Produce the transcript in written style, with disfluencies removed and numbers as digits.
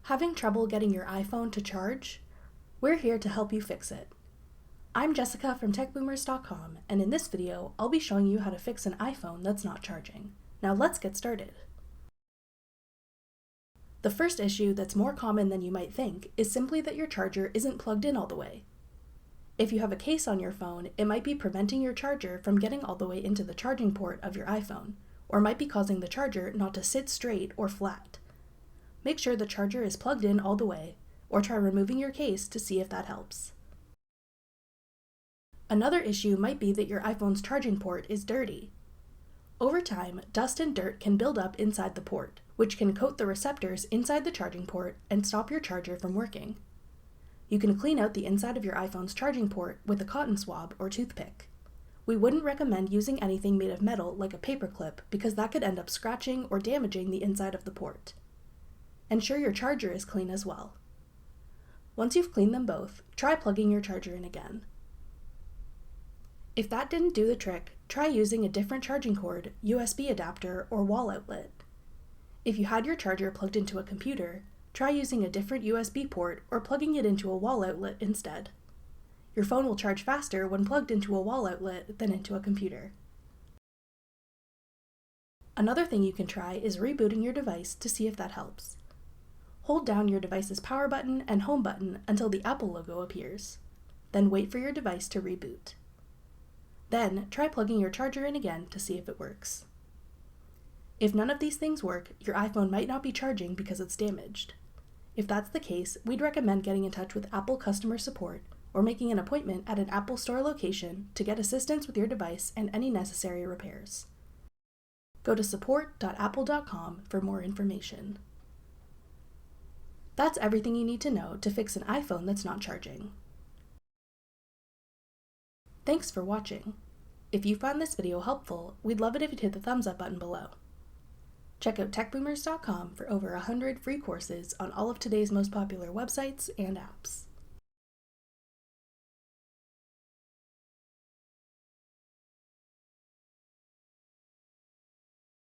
Having trouble getting your iPhone to charge? We're here to help you fix it. I'm Jessica from techboomers.com, and in this video, I'll be showing you how to fix an iPhone that's not charging. Now let's get started. The first issue that's more common than you might think is simply that your charger isn't plugged in all the way. If you have a case on your phone, it might be preventing your charger from getting all the way into the charging port of your iPhone, or might be causing the charger not to sit straight or flat. Make sure the charger is plugged in all the way, or try removing your case to see if that helps. Another issue might be that your iPhone's charging port is dirty. Over time, dust and dirt can build up inside the port, which can coat the receptors inside the charging port and stop your charger from working. You can clean out the inside of your iPhone's charging port with a cotton swab or toothpick. We wouldn't recommend using anything made of metal like a paperclip because that could end up scratching or damaging the inside of the port. Ensure your charger is clean as well. Once you've cleaned them both, try plugging your charger in again. If that didn't do the trick, try using a different charging cord, USB adapter, or wall outlet. If you had your charger plugged into a computer, try using a different USB port or plugging it into a wall outlet instead. Your phone will charge faster when plugged into a wall outlet than into a computer. Another thing you can try is rebooting your device to see if that helps. Hold down your device's power button and home button until the Apple logo appears. Then wait for your device to reboot. Then try plugging your charger in again to see if it works. If none of these things work, your iPhone might not be charging because it's damaged. If that's the case, we'd recommend getting in touch with Apple customer support or making an appointment at an Apple Store location to get assistance with your device and any necessary repairs. Go to support.apple.com for more information. That's everything you need to know to fix an iPhone that's not charging. Thanks for watching. If you found this video helpful, we'd love it if you'd hit the thumbs up button below. Check out techboomers.com for over 100 free courses on all of today's most popular websites and apps.